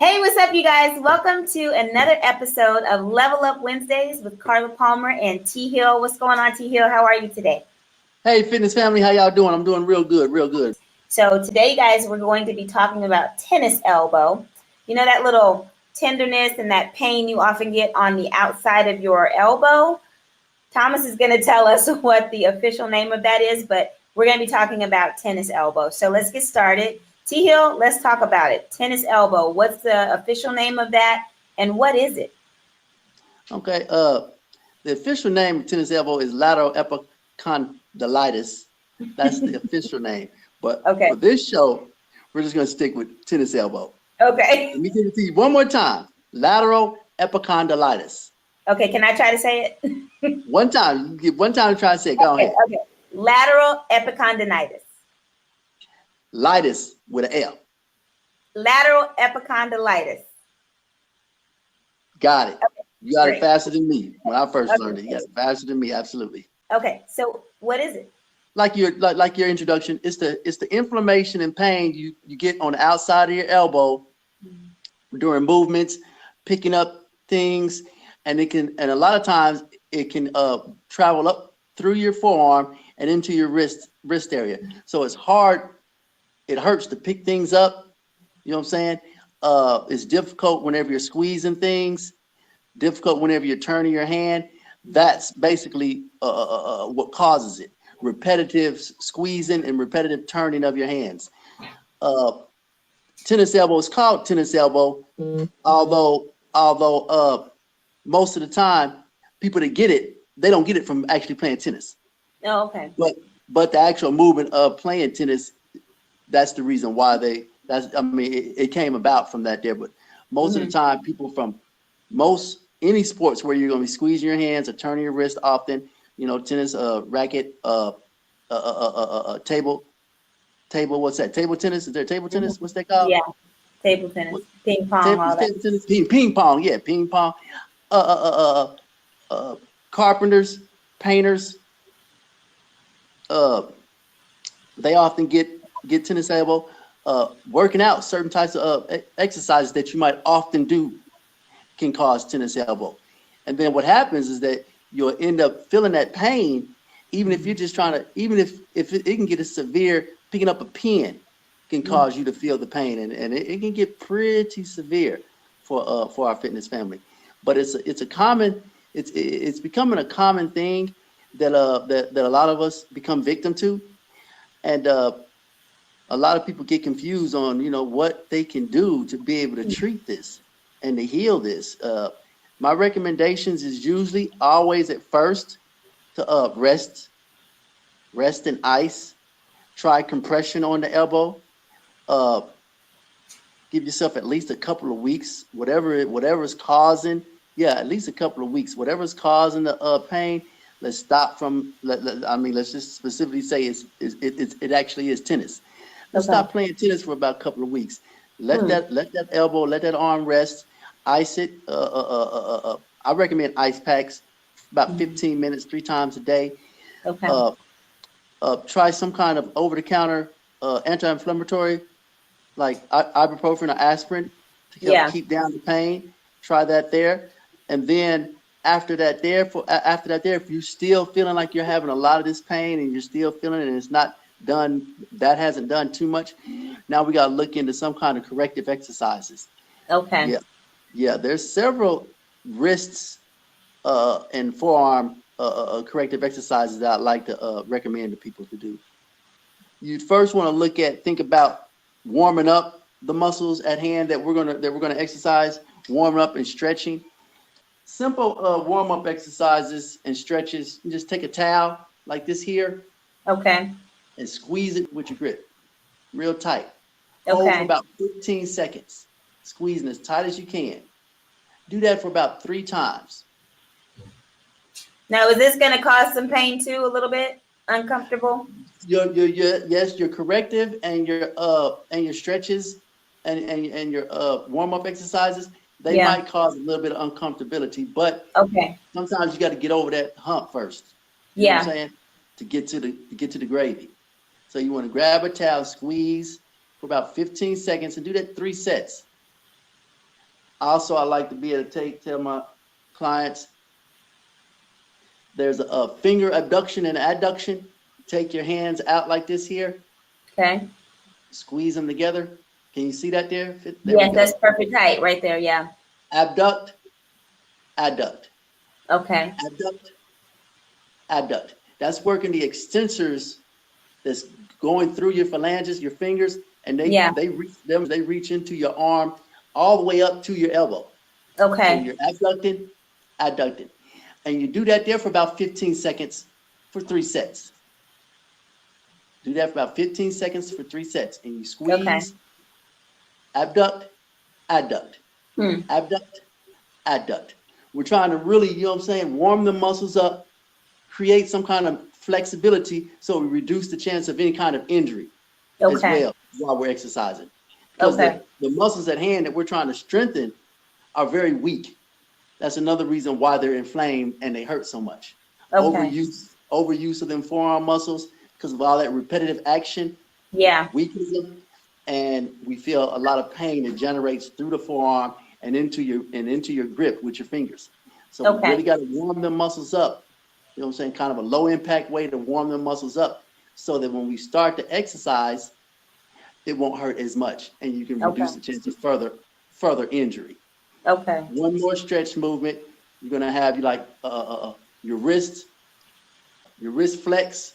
Hey, what's up, you guys? Welcome to another episode of Level Up Wednesdays with Carla Palmer and T-Hill. What's going on, T-Hill? How are you today? Hey, fitness family, how y'all doing? I'm doing real good, real good. So today, guys, we're going to be talking about tennis elbow. You know that little tenderness and that pain you often get on the outside of your elbow? Thomas is going to tell us what the official name of that is, but we're going to be talking about tennis elbow. So let's get started. T-Hill, let's talk about it. Tennis elbow. What's the official name of that, and what is it? Okay, the official name of tennis elbow is lateral epicondylitis. That's the official name. But for this show, we're just going to stick with tennis elbow. Okay. Let me give it to you one more time. Lateral epicondylitis. Okay, can I try to say it? One time. You get one time to try to say it. Go ahead. Okay. Lateral epicondylitis. Litis with an L. Lateral epicondylitis. Got it. Okay, you got it faster than me when I first learned it. You got it faster than me, absolutely. Okay, so what is it? Like your introduction, it's the inflammation and pain you get on the outside of your elbow during movements, picking up things, and a lot of times it can travel up through your forearm and into your wrist area. So it's hard. It hurts to pick things up. You know what I'm saying? It's difficult whenever you're squeezing things, difficult whenever you're turning your hand. That's basically what causes it. Repetitive squeezing and repetitive turning of your hands. Tennis elbow is called tennis elbow, although most of the time, people that get it, they don't get it from actually playing tennis. Oh, okay. But the actual movement of playing tennis, that's the reason why it came about from that there. But most of the time, people from any sports where you're going to be squeezing your hands or turning your wrist often, tennis, racket, table, what's that? Table tennis? Is there table tennis? What's that called? Yeah, table tennis, ping pong, all that. Table tennis, ping pong, yeah, ping pong. Carpenters, painters, they often get tennis elbow. Working out, certain types of exercises that you might often do can cause tennis elbow. And then what happens is that you'll end up feeling that pain, even if you're just trying to, even if it can get as severe, picking up a pen can cause you to feel the pain, and it can get pretty severe for our fitness family. But it's becoming a common thing that a lot of us become victim to, and a lot of people get confused on what they can do to be able to treat this and to heal this. My recommendations is usually always at first to rest in ice, try compression on the elbow, give yourself at least a couple of weeks, whatever's causing. Yeah, at least a couple of weeks. Whatever's causing the pain, let's stop from. Let's just specifically say it actually is tennis. Let's stop playing tennis for about a couple of weeks. Let that elbow, let that arm rest. Ice it. I recommend ice packs about 15 minutes, 3 times a day. Okay. Try some kind of over-the-counter anti-inflammatory, like ibuprofen or aspirin, to help keep down the pain. Try that there. And then after that, if you're still feeling like you're having a lot of this pain and you're still feeling it and it's not done, that hasn't done too much, now we got to look into some kind of corrective exercises. Okay. Yeah. There's several wrists and forearm corrective exercises that I'd like to recommend to people to do. You first want to think about warming up the muscles at hand that we're gonna exercise, warming up and stretching. Simple warm-up exercises and stretches. You just take a towel like this here. Okay. And squeeze it with your grip. Real tight. Okay. Hold for about 15 seconds. Squeezing as tight as you can. Do that for about 3 times. Now, is this going to cause some pain too, a little bit? Uncomfortable? Yes, your corrective and your stretches and your warm-up exercises, they might cause a little bit of uncomfortability, but sometimes you got to get over that hump first. You know what I'm saying? To get to the gravy. So you want to grab a towel, squeeze for about 15 seconds, and do that 3 sets. Also, I like to be able to tell my clients there's a finger abduction and adduction. Take your hands out like this here. Okay. Squeeze them together. Can you see that there? There we Yes, go. that's perfect height right there. Yeah. Abduct, adduct, Okay. abduct, adduct. That's working the extensors that's going through your phalanges, your fingers, and Yeah. they reach into your arm all the way up to your elbow. So Okay. you're abducting, adducting. And you do that there for about 15 seconds for 3 sets. Do that for about 15 seconds for 3 sets. And you squeeze, Okay. abduct, adduct, abduct, adduct. We're trying to really, you know what I'm saying, warm the muscles up, create some kind of flexibility so we reduce the chance of any kind of injury as well while we're exercising. Because the muscles at hand that we're trying to strengthen are very weak. That's another reason why they're inflamed and they hurt so much. Overuse of them forearm muscles because of all that repetitive action. Yeah. Weakens them, and we feel a lot of pain that generates through the forearm and into your grip with your fingers. So we really got to warm them muscles up. You know what I'm saying? Kind of a low impact way to warm them muscles up so that when we start to exercise, it won't hurt as much and you can reduce the chance of further injury. Okay. One more stretch movement. You're gonna have your wrist flex.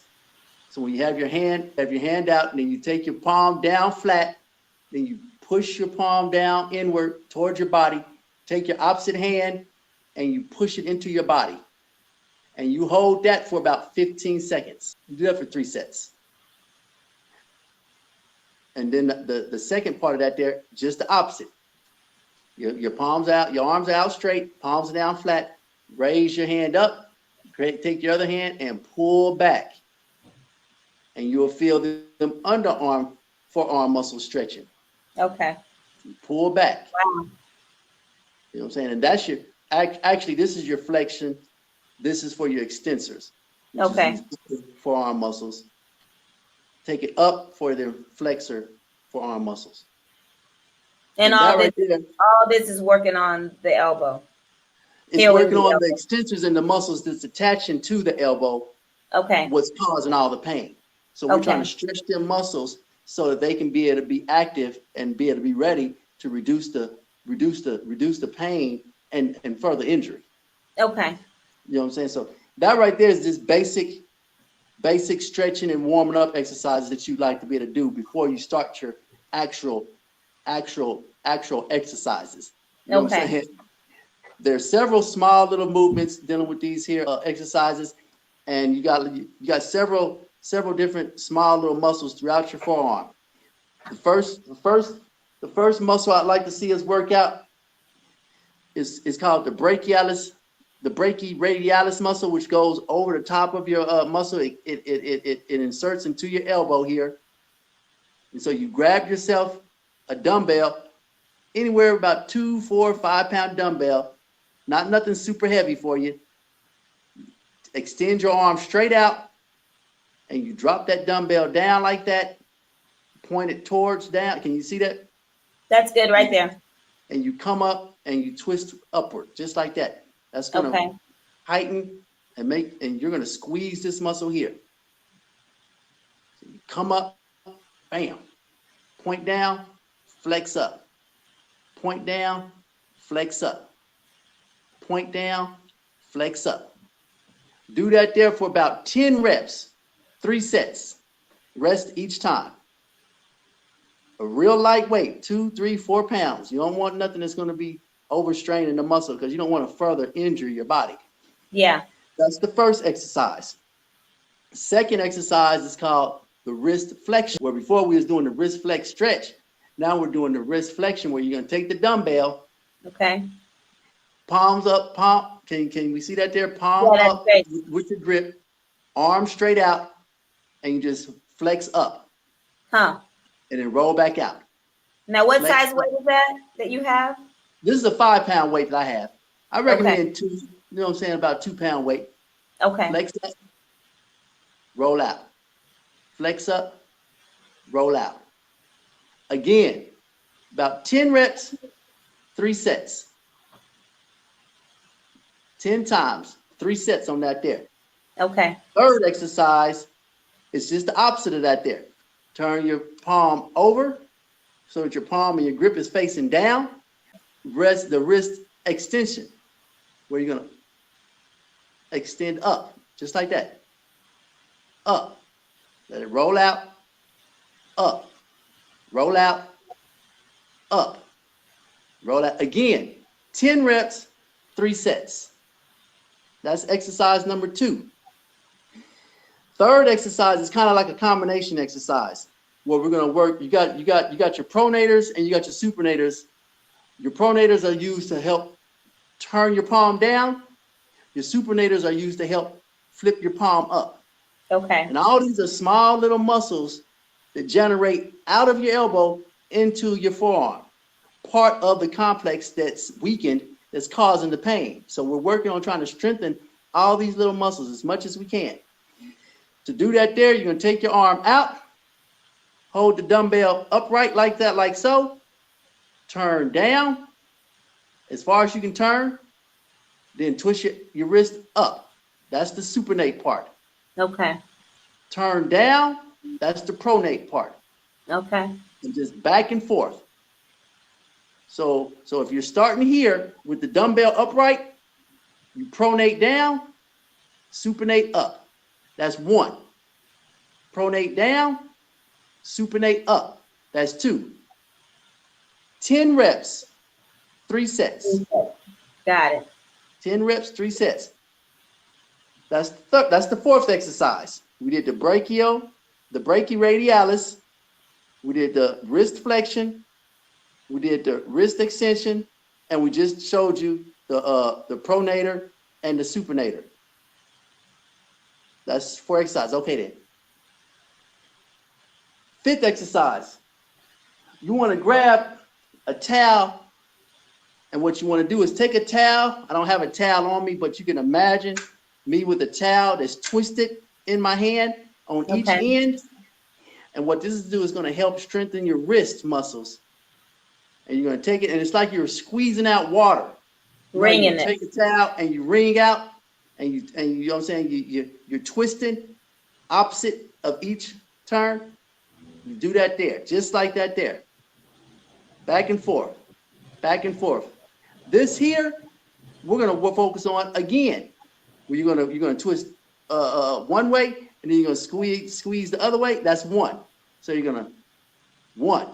So when you have your hand out, and then you take your palm down flat, then you push your palm down inward towards your body. Take your opposite hand and you push it into your body. And you hold that for about 15 seconds. You do that for 3 sets. And then the second part of that there, just the opposite. Your palms out, your arms are out straight, palms are down flat. Raise your hand up, take your other hand and pull back. And you'll feel them underarm, forearm muscles stretching. Okay. Pull back. Wow. You know what I'm saying? And that's actually, this is your flexion. This is for your extensors. Okay. Forearm muscles. Take it up for the flexor forearm muscles. And all this is working on the elbow. It's working on the extensors and the muscles that's attaching to the elbow. Okay. What's causing all the pain. So we're trying to stretch them muscles so that they can be able to be active and be able to be ready to reduce the pain and further injury. Okay. You know what I'm saying? So that right there is just basic stretching and warming up exercises that you'd like to be able to do before you start your actual exercises. You know what I'm saying? There's several small little movements dealing with these here exercises, and you got several different small little muscles throughout your forearm. The first muscle I'd like to see us work out is called the brachyradialis muscle, which goes over the top of your muscle. It inserts into your elbow here. And so you grab yourself a dumbbell, anywhere about 2, 4, 5 pound dumbbell, nothing super heavy for you. Extend your arm straight out and you drop that dumbbell down like that, point it towards down. Can you see that? That's good right there. And you come up and you twist upward, just like that. That's gonna heighten and you're gonna squeeze this muscle here. So you come up, bam, point down, flex up. Point down, flex up. Point down, flex up. Do that there for about 10 reps, 3 sets. Rest each time. A real lightweight, 2, 3, 4 pounds. You don't want nothing that's going to be overstraining the muscle because you don't want to further injure your body. Yeah. That's the first exercise. The second exercise is called the wrist flexion, where before we was doing the wrist flex stretch. Now we're doing the wrist flexion where you're going to take the dumbbell. Okay. Palms up, palm. Can we see that there? Palm up with your grip. Arm straight out. And you just flex up. Huh. And then roll back out. Now, what size weight is that you have? This is a 5 pound weight that I have. I recommend 2, you know what I'm saying, about 2 pound weight. Okay. Flex up, roll out. Flex up, roll out. Again, about 10 reps, 3 sets. 10 times, 3 sets on that there. Okay. Third exercise is just the opposite of that there. Turn your palm over so that your palm and your grip is facing down. Rest the wrist extension, where you're gonna extend up, just like that. Up. Let it roll out. Up. Roll out. Up. Roll out. Again, 10 reps, 3 sets. That's exercise number 2. Third exercise is kind of like a combination exercise where we're going to work. You got your pronators and you got your supinators. Your pronators are used to help turn your palm down. Your supinators are used to help flip your palm up. Okay. And all these are small little muscles that generate out of your elbow into your forearm. Part of the complex that's weakened that's causing the pain. So we're working on trying to strengthen all these little muscles as much as we can. To do that there, you're going to take your arm out, hold the dumbbell upright like that, like so, turn down as far as you can turn, then twist your wrist up. That's the supinate part. Okay. Turn down, that's the pronate part. Okay. And just back and forth. So if you're starting here with the dumbbell upright, you pronate down, supinate up. That's 1. Pronate down, supinate up. That's 2. 10 reps, 3 sets. Got it. 10 reps, 3 sets. That's the fourth exercise. We did the brachial, the brachyradialis. We did the wrist flexion. We did the wrist extension, and we just showed you the pronator and the supinator. That's 4 exercises. Okay then. 5th exercise. You want to grab a towel, and what you want to do is take a towel. I don't have a towel on me, but you can imagine me with a towel that's twisted in my hand on each end. And what this is do is going to help strengthen your wrist muscles. And you're going to take it, and it's like you're squeezing out water. Wringing it. Take a towel and you wring out, and you know what I'm saying, you're twisting opposite of each turn. You do that there, just like that there. Back and forth, back and forth. This here, we're gonna focus on again. Where you're gonna twist one way, and then you're gonna squeeze the other way. That's 1. So you're gonna 1,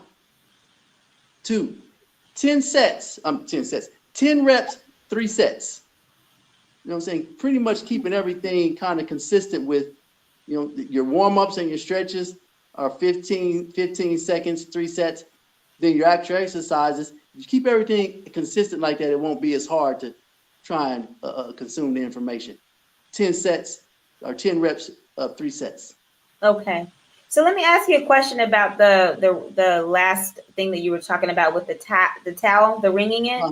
2, 10 sets. 10 reps, 3 sets. You know what I'm saying? Pretty much keeping everything kind of consistent with, you know, your warm-ups and your stretches are 15 seconds, 3 sets. Then your actual exercises, if you keep everything consistent like that, it won't be as hard to try and consume the information. 10 sets or 10 reps of 3 sets. Okay. So let me ask you a question about the last thing that you were talking about with the towel, the wringing it.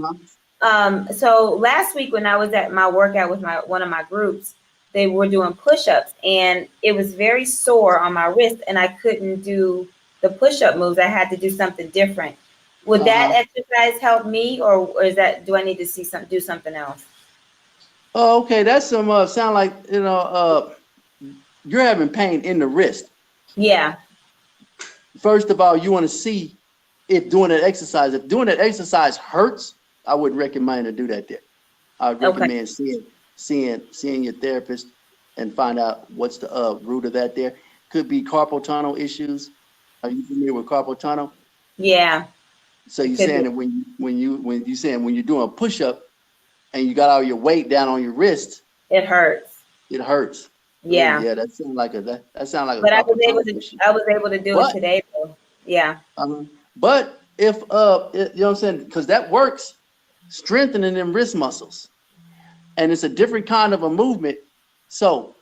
So last week when I was at my workout with one of my groups, they were doing push-ups and it was very sore on my wrist and I couldn't do the push-up moves. I had to do something different. Would that exercise help me, or is that, do I need to do something else? Oh, okay. That's some sound like, you know, you're having pain in the wrist. Yeah. First of all, you want to see if doing that exercise. If doing that exercise hurts, I wouldn't recommend to do that there. I would recommend seeing your therapist and find out what's the root of that there. Could be carpal tunnel issues. Are you familiar with carpal tunnel? Yeah. So you're saying that when you're doing a push-up and you got all your weight down on your wrist, it hurts. It hurts. Yeah. Yeah, that sounds like a But I was able to do it today though. Yeah. But if you know what I'm saying, because that works strengthening them wrist muscles. And it's a different kind of a movement. So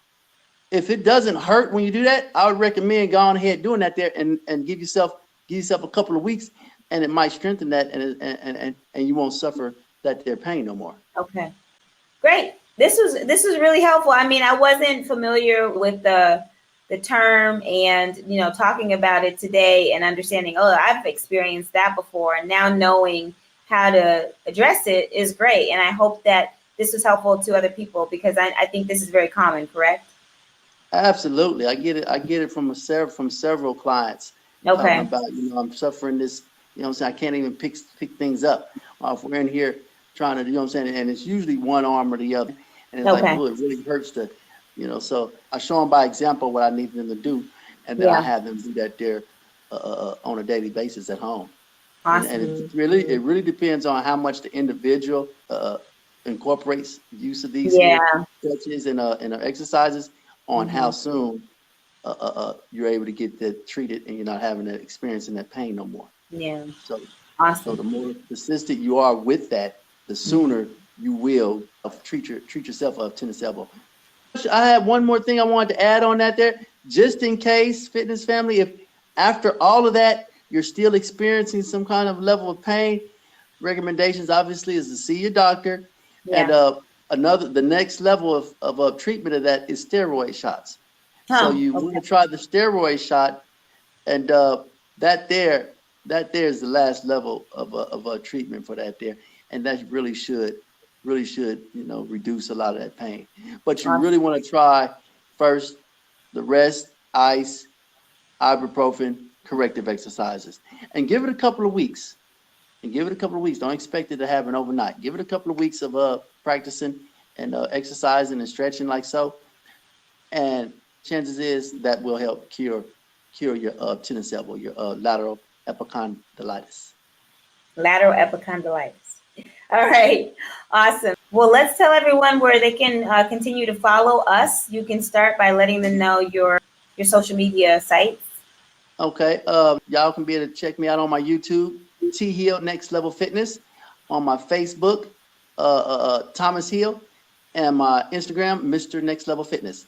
if it doesn't hurt when you do that, I would recommend going ahead doing that there and give yourself a couple of weeks, and it might strengthen that, and you won't suffer that there pain no more. Okay, great. This was really helpful. I mean, I wasn't familiar with the term, and you know, talking about it today and understanding, oh, I've experienced that before, and now knowing how to address it is great. And I hope that this was helpful to other people, because I think this is very common, correct? Absolutely. I get it. I get it from several clients talking Okay. about, I'm suffering this, I'm saying, I can't even pick things up. If we're in here trying to, I'm saying, and it's usually one arm or the other. And it's like, Okay. oh, it really hurts to, so I show them by example what I need them to do. And then I Yeah. have them do that there on a daily basis at home. And Awesome. it really depends on how much the individual incorporates use of these Yeah. here stretches and exercises on how soon you're able to get that treated and you're not having that experiencing that pain no more. Yeah. So Awesome. the more persistent you are with that, the sooner you will treat yourself of tennis elbow. I have one more thing I wanted to add on that there, just in case, fitness family, if after all of that you're still experiencing some kind of level of pain, recommendations obviously is to see your doctor. Yeah. And the next level of treatment of that is steroid shots. So Huh. you want to try the steroid shot, and that there is the last level of treatment for that there, and that really should reduce a lot of that pain. But you really want to try first the rest, ice, ibuprofen, corrective exercises, and give it a couple of weeks. Don't expect it to happen overnight. Give it a couple of weeks of practicing and exercising and stretching like so, and chances is that will help cure your tennis elbow, your lateral epicondylitis. Lateral epicondylitis. All right. Awesome. Well, let's tell everyone where they can continue to follow us. You can start by letting them know your social media sites. Okay. Y'all can be able to check me out on my YouTube, T-Hill Next Level Fitness, on my Facebook, Thomas Hill, and my Instagram, Mr. Next Level Fitness.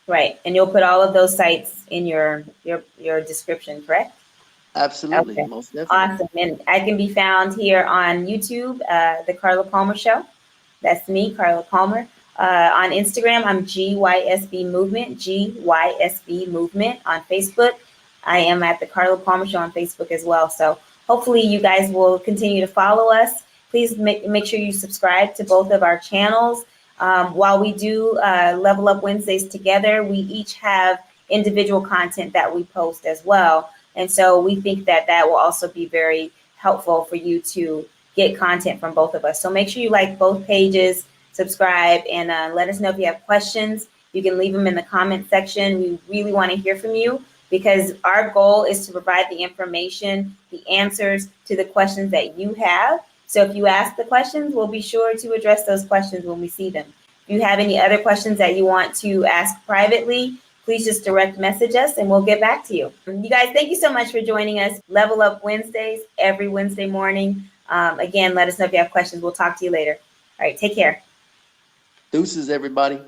Right. And you'll put all of those sites in your description, correct? Absolutely. Okay. Most definitely. Awesome. And I can be found here on YouTube, The Carla Palmer Show. That's me, Carla Palmer. On Instagram, I'm GYSB Movement, GYSB Movement. On Facebook, I am at The Carla Palmer Show on Facebook as well. So hopefully you guys will continue to follow us. Please make sure you subscribe to both of our channels. While we do Level Up Wednesdays together, we each have individual content that we post as well. And so we think that that will also be very helpful for you to get content from both of us. So make sure you like both pages, subscribe, and let us know if you have questions. You can leave them in the comment section. We really want to hear from you, because our goal is to provide the information, the answers to the questions that you have. So if you ask the questions, we'll be sure to address those questions when we see them. If you have any other questions that you want to ask privately, please just direct message us and we'll get back to you. You guys, thank you so much for joining us. Level Up Wednesdays, every Wednesday morning. Again, let us know if you have questions. We'll talk to you later. All right, take care. Deuces, everybody.